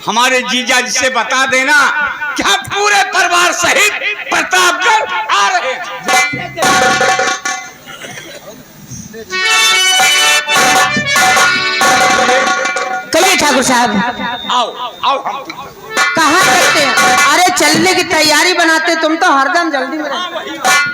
हमारे जीजा जी से बता देना कि हम पूरे परिवार सहित प्रतापगढ़ आ रहे हैं। कहिए ठाकुर साहब। आओ आओ हम कहाँ करते हैं? अरे चलने की तैयारी बनाते, तुम तो हरदम जल्दी में रहते।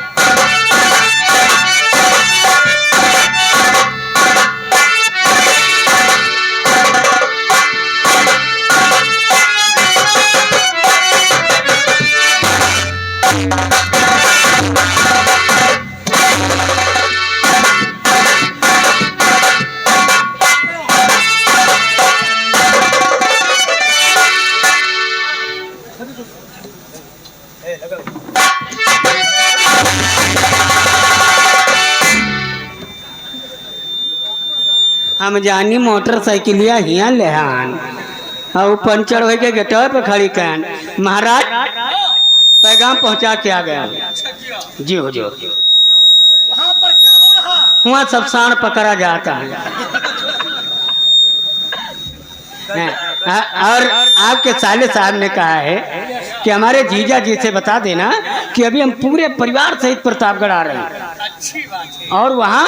हम जानी मोटरसाइकिलिया हिया लेहान और पंचर हो के गेटवा पे खड़ी कहन महाराज पैगाम पहुंचा के आ गया। जी हुजूर। वहाँ पर क्या हो रहा? वहाँ सब सांड पकड़ा जाता है। और आपके साले साहब ने कहा है कि हमारे जीजा जी से बता देना कि अभी हम पूरे परिवार सहित प्रतापगढ़ आ रहे हैं। अच्छी बात है। और वहाँ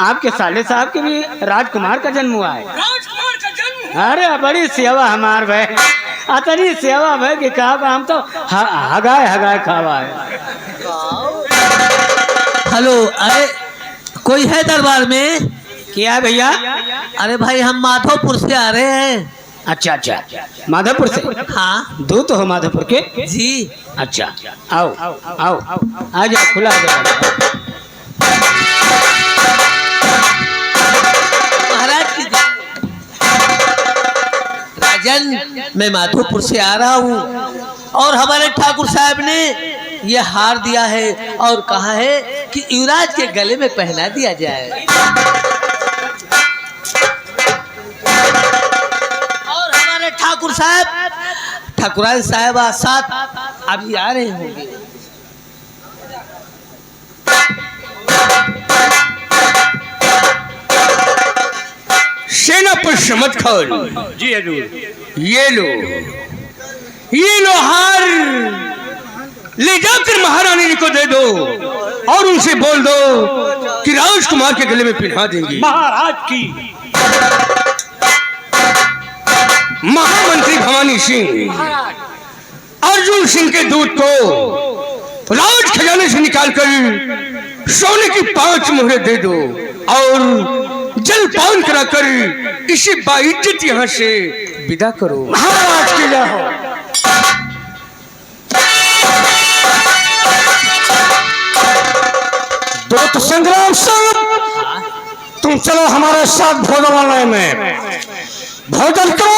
आपके साले साहब के भी राजकुमार का जन्म हुआ है। राजकुमार का जन्म? अरे बड़ी सेवा हमार भाई, अतनी सेवा भाई कि कहा हम तो हगाए हगाए खावा है। हेलो, अरे कोई है दरबार में? क्या है भैया? अरे भाई हम माधोपुर से आ रहे हैं। अच्छा अच्छा, माधोपुर से? हाँ दूत हो माधोपुर के? जी। अच्छा आओ आओ आओ आ जाओ, खुला आ जाओ। महाराज की राजन, मैं माधोपुर से आ रहा हूँ और हमारे ठाकुर साहब ने ये हार दिया है और कहा है कि युवराज के गले में पहना दिया जाए। और हमारे ठाकुर साहब, ठाकुरान साहब साथ अभी आ रहे होंगे। सेना पर मत खोल। जी हजूर। ये लो हार, ले जाकर महारानी को दे दो और उनसे बोल दो कि राजकुमार के गले में पहना देंगे। महाराज की महामंत्री भवानी सिंह अर्जुन सिंह के दूत को राज खजाने से निकालकर सोने की 5 मोहरें दे दो और जलपान कराकर इसे बाइज्जत यहाँ से विदा करो। महाराज की जय हो। दूत संग्राम सिंह, तुम चलो हमारे साथ भोजनालय में, भोजन करो।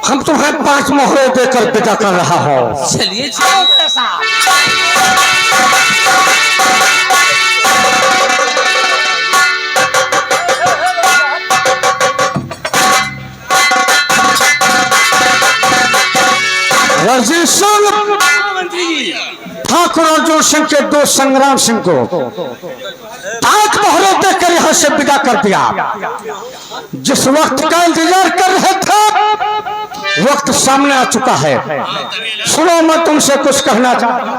हम तुम्हें 5 मोहरें देकर विदा कर रहा हूँ। चलिए रंजीत सिंह, ठाकुर अर्जुन सिंह के दो संग्राम सिंह को 5 मोहरें देकर यहाँ से विदा कर दिया। जिस वक्त का इंतजार कर रहे थे वक्त सामने आ चुका है। सुनो, मैं तुमसे कुछ कहना चाहता हूँ।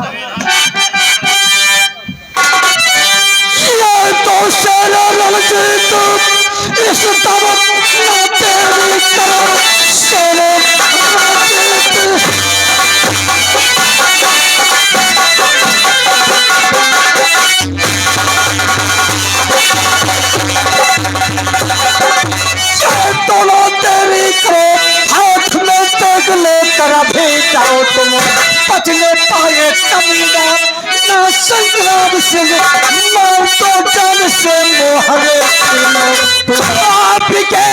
तो शेरा रणजीत इस दावत ना तेरी तरफ शेरा रणजीत। दोनों तेरी को हाथ में तेग लेकर अभी जाओ तुम, बचने पाए कमीना ना संग्राम सिंह, मार तो जान से मोहरे आपके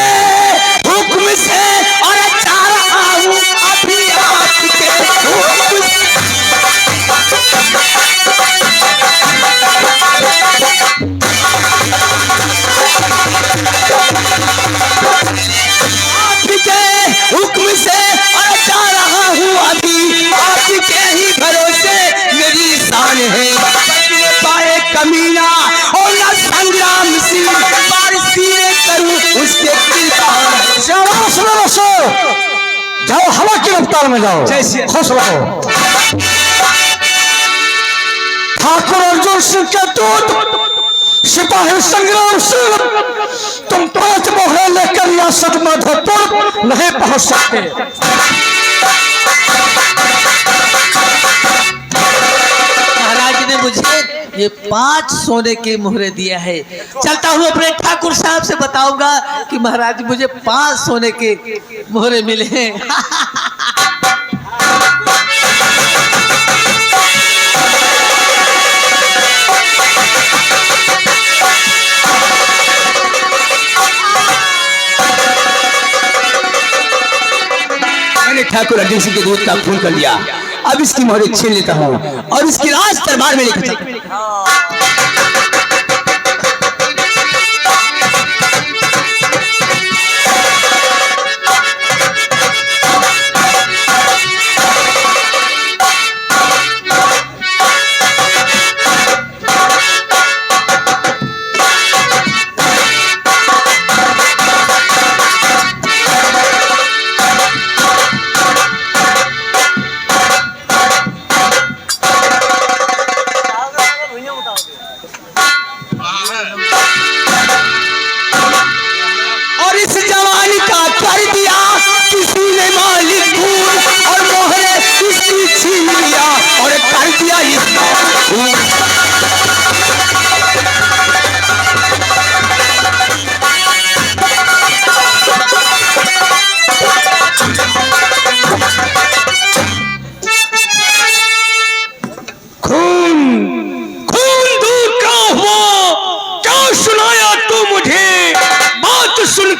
हुक्म से और जा रहा हूँ अभी आपके हुक्म से। आपके हुक्म से और जा रहा हूँ अभी आपके ही भरोसे मेरी शान है। बचने पाए कमीना और न संग्राम सिंह, बारिश करूँ उसके दिल अस्पताल में जाओ, खुश रहो। ठाकुर अर्जुन सिंह के दूत सिपाही संग्राम सिंह, तुम 5 मोहरे लेकर रियासत माधोपुर नहीं पहुंच सकते। महाराज ने मुझे ये 5 सोने के मोहरे दिया है। चलता हूँ अपने ठाकुर साहब से बताऊंगा कि महाराज मुझे 5 सोने के मोहरे मिले हैं। ठाकुर अर्जुन सिंह के दूध का खून कर लिया। अब इसकी मोहरे छीन लेता हूँ और इसकी लाश दरबार में लेकर चलता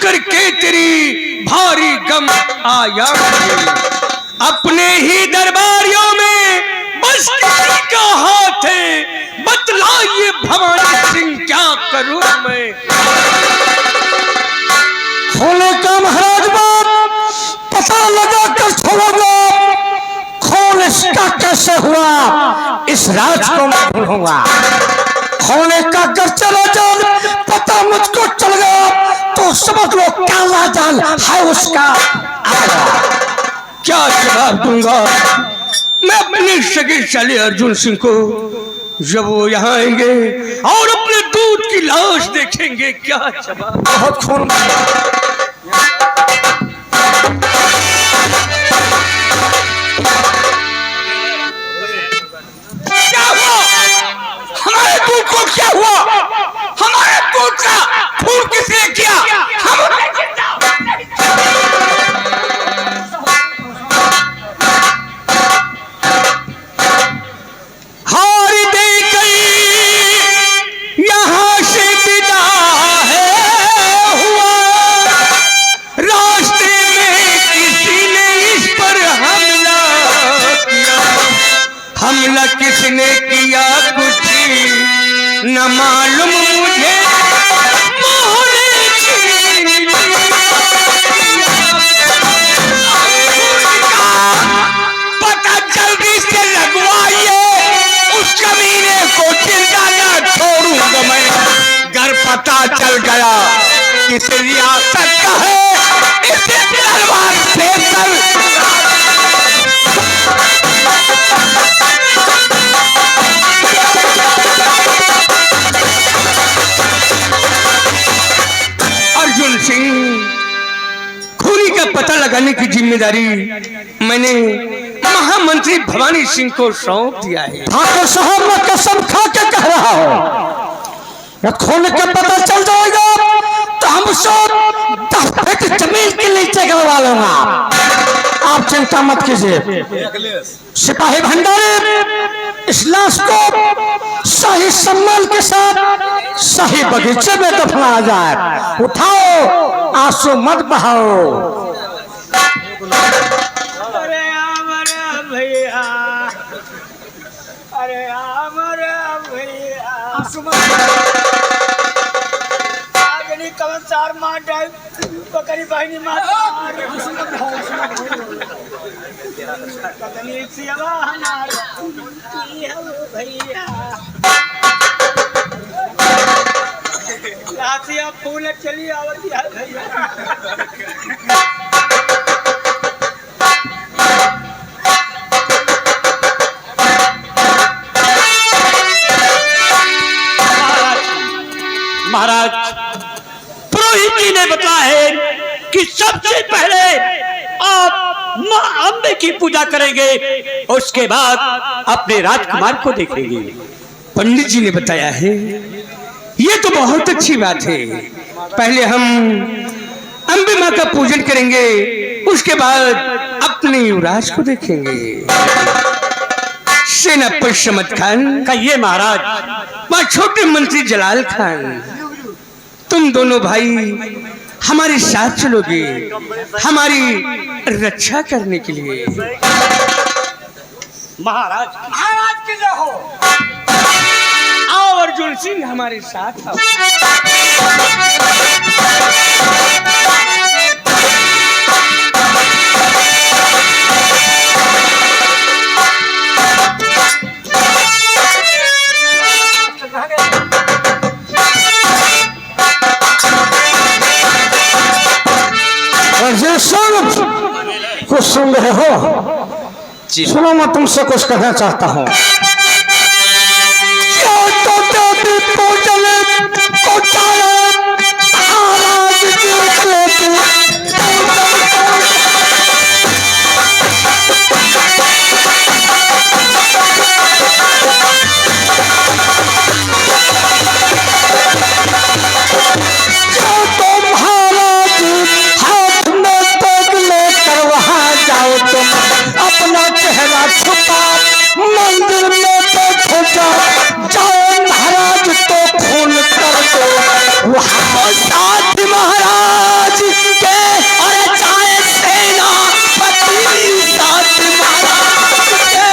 करके तेरी भारी गम आया। अपने ही दरबारियों में बस किसी का हाथ है, बतलाइए भवानी सिंह क्या करूं मैं। होने का महाराज बाप पता लगा कर छोड़ोगा, खून इसका कैसे हुआ इस राज को मैं ढूंढूंगा। होने का कर चला जान पता मुझको चल गया तो समझ लो काला जाल है उसका। क्या जवाब दूंगा मैं अपने शक्तिशाली अर्जुन सिंह को जब वो यहाँ आएंगे और अपने दूध की लाश देखेंगे? क्या जवाब? बहुत खून क्या हुआ? हमारे दूध को क्या हुआ? हमारे दूध का खून किसने किया? हार दे गई यहाँ से विदा है हुआ, रास्ते में किसी ने इस पर हमला किया। हमला किसने किया कुछ न मालूम मुझे, पता जल्दी से लगवाइए उस कमीने को, चिंता न छोड़ूंगा मैं। घर पता चल गया किस रियासत का है, इसे तलवार से अर्जुन सिंह, खूनी का पता लगाने की जिम्मेदारी मैंने महामंत्री भवानी सिंह को सौंप दिया है। ठाकुर साहब मैं कसम खा के कह रहा हूँ, खून का पता चल जाएगा तो हम सब 10 फीट जमीन के नीचे गिरवा लूंगा। आप चिंता मत कीजिए। सिपाही भंडारी इस लाश को सही सम्मान के साथ सही बगीचे में दफना जाए। उठाओ, आंसू मत बहाओ। अरे भैया, अरे भैया, आगनी कवन चार मार डाल बकरी बहनी मार कतनी सियावा हनार की हो भैया। रातिया फूल चली आवती है भैया। कि सबसे पहले आप माँ अम्बे की पूजा करेंगे, उसके बाद अपने राजकुमार को देखेंगे। पंडित जी ने बताया है ये तो बहुत अच्छी बात है। पहले हम अम्बे माँ का पूजन करेंगे, उसके बाद अपने युवराज को देखेंगे। सेनापति शमत खान कहिए महाराज। वह छोटे मंत्री जलाल खान, तुम दोनों भाई हमारे साथ चलोगे हमारी रक्षा करने के लिए। महाराज महाराज की जय हो। आओ अर्जुन सिंह हमारे साथ आओ। कुछ सुन रहे हो? सुनो, मैं तुमसे कुछ कहना चाहता हूँ। अपना चेहरा छुपा मंदिर में बैठो जाओ महाराज तो खून कर दो वहाँ साथ महाराज के और चाहे सेना पति साथ महाराज के।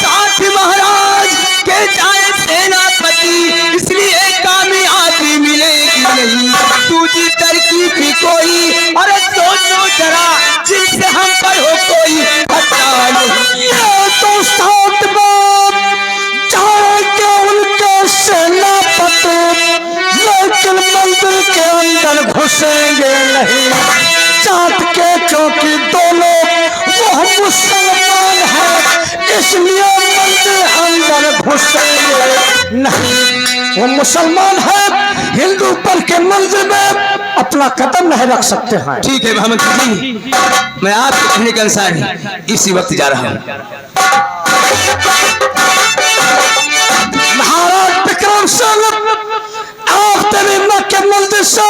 साथ महाराज के चाहे सेनापति, इसलिए कामयाबी मिलेगी नहीं दूसरी तरकीब भी कोई। अरे सोचो जरा जिनसे हम पर हो कोई खतरा नहीं। ये तो साथ चाहे उनके सेनापति, लेकिन मंदिर के अंदर घुसेंगे नहीं। चाँद के क्योंकि दोनों वो मुसलमान है, इसलिए मंदिर अंदर घुसेंगे नहीं। वो मुसलमान है, हिंदू पर के मंदिर में अपना कदम नहीं रख सकते हैं। ठीक है महामंत्री जी, मैं आपके कहने के अनुसार इसी वक्त जा रहा हूँ। महाराज विक्रम सिंह, आप तेरी माँ के मंदिर से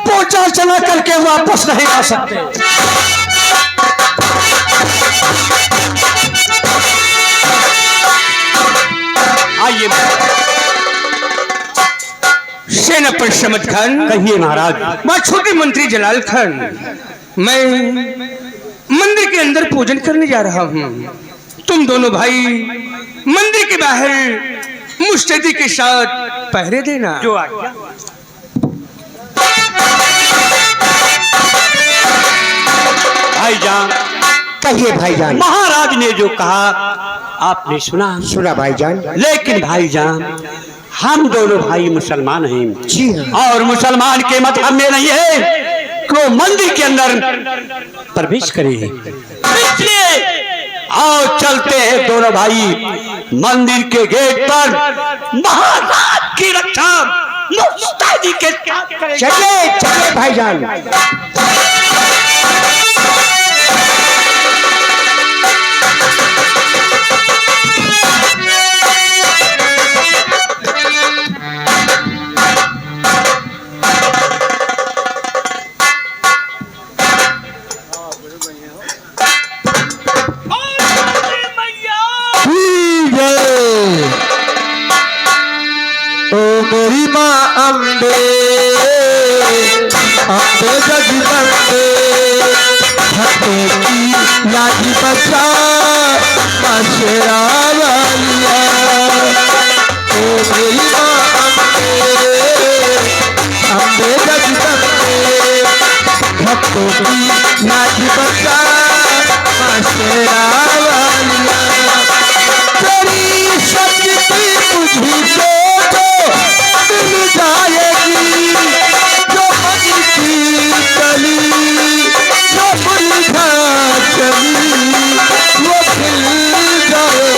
पूजा चला करके वापस नहीं आ सकते। आइए सेनापति शमत खान। कहिए महाराज। वह छोटे मंत्री जलाल खान, मैं मंदिर के अंदर पूजन करने जा रहा हूँ। तुम दोनों भाई मंदिर के बाहर मुस्तैदी के साथ पहरे देना। जो आज्ञा। भाईजान, कहिए भाईजान। महाराज ने जो कहा आपने सुना। सुना भाईजान। लेकिन भाईजान, हम दोनों भाई मुसलमान हैं। जी हाँ। और मुसलमान के मत में नहीं है कि वो मंदिर के अंदर प्रवेश करे। इसलिए आओ चलते हैं दोनों भाई मंदिर के गेट पर महाराज की रक्षा मुस्तैदी के साथ करेंगे। चले चले भाईजान। मेरी माँ अम्बे अम्बे जगदम्बे भक्तों की लाठी बचा शेरा वालिया। ओ मेरी माँ अम्बे जगदम्बे भक्तों की लाठी बचा शेरा वालिया। तेरी शक्ति मुझे मिल जाएगी जो मन की कली, जो मुरझा चली वो खिल जाएगी।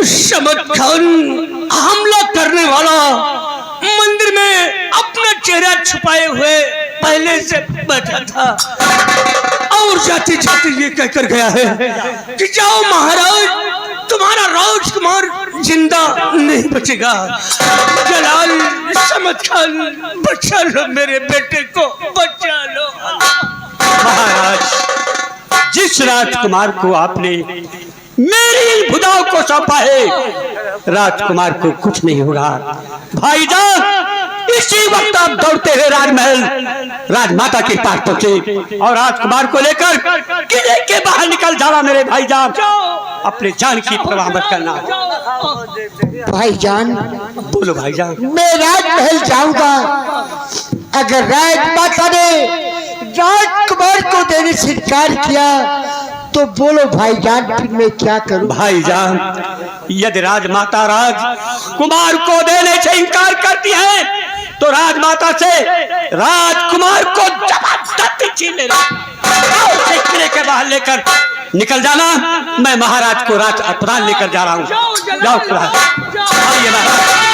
समद खान हमला करने वाला मंदिर में अपना चेहरा छुपाए हुए पहले से बैठा था और जाते जाते ये कहकर गया है कि जाओ महाराज, तुम्हारा राजकुमार जिंदा नहीं बचेगा। जलाल, समद खान, बचा लो मेरे बेटे को, बचा लो। महाराज, जिस राजकुमार को आपने मेरी भुजाओं को सौंपा है, राजकुमार को कुछ नहीं होगा। भाईजान, इसी वक्त आप दौड़ते हुए राजमहल राजमाता के पास पहुंचे और राजकुमार को लेकर किले के बाहर निकल जाना। मेरे भाईजान, अपने जान की परवाह मत करना। भाईजान, बोलो भाईजान। मैं राजमहल जाऊंगा। अगर राजमाता ने राजकुमार को देने से इनकार किया तो बोलो भाईजान, फिर मैं क्या करूं? भाईजान, यदि राजमाता राजकुमार को देने से इनकार करती है तो राजमाता से राजकुमार को जबरदस्ती छीन लेना और उसे किले के बाहर लेकर निकल जाना। मैं महाराज को राज अस्पताल लेकर जा रहा हूँ। जाओ आइए महाराज।